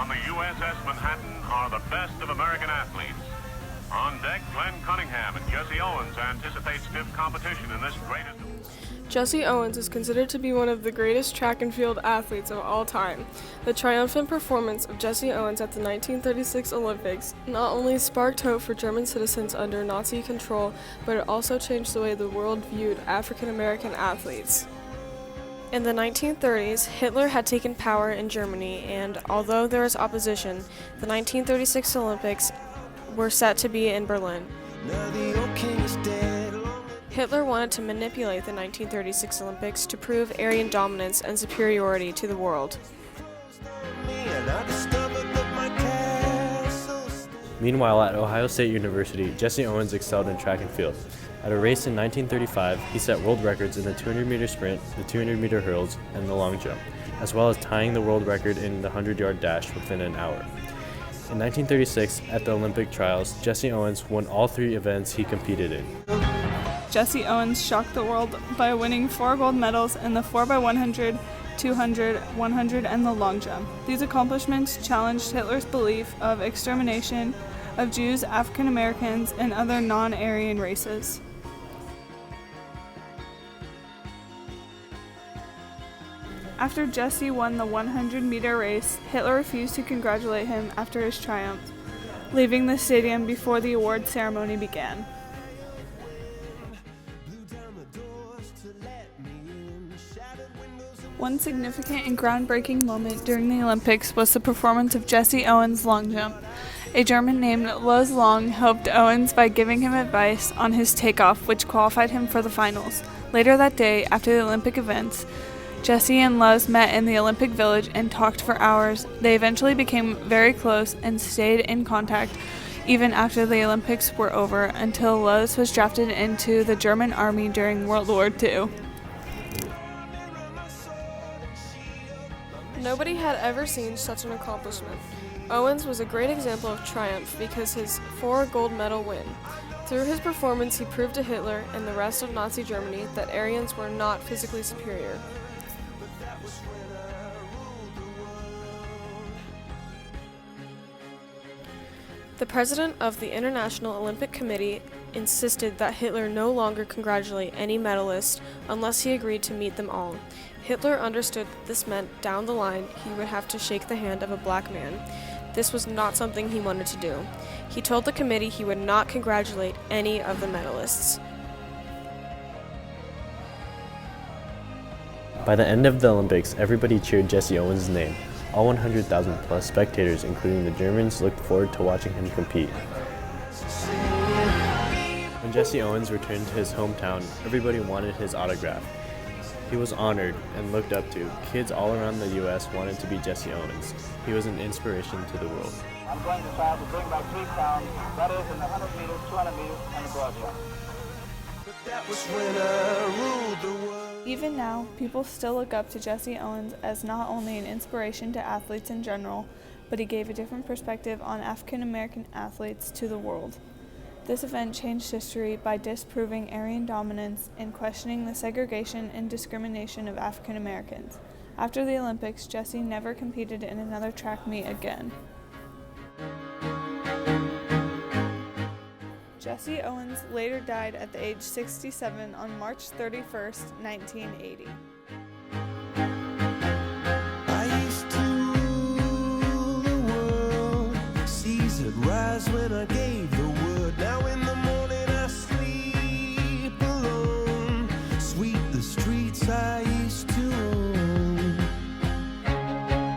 on the USS Manhattan are the best of American athletes. On deck, Glenn Cunningham and Jesse Owens anticipate stiff competition in this greatest... Jesse Owens is considered to be one of the greatest track and field athletes of all time. The triumphant performance of Jesse Owens at the 1936 Olympics not only sparked hope for German citizens under Nazi control, but it also changed the way the world viewed African American athletes. In the 1930s, Hitler had taken power in Germany, and although there was opposition, the 1936 Olympics were set to be in Berlin. Hitler wanted to manipulate the 1936 Olympics to prove Aryan dominance and superiority to the world. Meanwhile, at Ohio State University, Jesse Owens excelled in track and field. At a race in 1935, he set world records in the 200-meter sprint, the 200-meter hurdles, and the long jump, as well as tying the world record in the 100-yard dash within an hour. In 1936, at the Olympic trials, Jesse Owens won all three events he competed in. Jesse Owens shocked the world by winning 4 gold medals in the 4x100, 200, 100, and the long jump. These accomplishments challenged Hitler's belief of extermination of Jews, African Americans, and other non-Aryan races. After Jesse won the 100-meter race, Hitler refused to congratulate him after his triumph, leaving the stadium before the award ceremony began. One significant and groundbreaking moment during the Olympics was the performance of Jesse Owens' long jump. A German named Luz Long helped Owens by giving him advice on his takeoff, which qualified him for the finals. Later that day, after the Olympic events, Jesse and Luz met in the Olympic Village and talked for hours. They eventually became very close and stayed in contact even after the Olympics were over, until Luz was drafted into the German army during World War II. Nobody had ever seen such an accomplishment. Owens was a great example of triumph because his 4 gold medal win. Through his performance, he proved to Hitler and the rest of Nazi Germany that Aryans were not physically superior. The president of the International Olympic Committee insisted that Hitler no longer congratulate any medalist unless he agreed to meet them all. Hitler understood that this meant down the line he would have to shake the hand of a black man. This was not something he wanted to do. He told the committee he would not congratulate any of the medalists. By the end of the Olympics, everybody cheered Jesse Owens' name. All 100,000 plus spectators, including the Germans, looked forward to watching him compete. When Jesse Owens returned to his hometown, everybody wanted his autograph. He was honored and looked up to. Kids all around the U.S. wanted to be Jesse Owens. He was an inspiration to the world. I'm going to try to bring back 3 crowns, that is in the 100 meters, 200 meters, and the broad jump. Even now, people still look up to Jesse Owens as not only an inspiration to athletes in general, but he gave a different perspective on African American athletes to the world. This event changed history by disproving Aryan dominance and questioning the segregation and discrimination of African Americans. After the Olympics, Jesse never competed in another track meet again. Jesse Owens later died at the age 67 on March 31, 1980.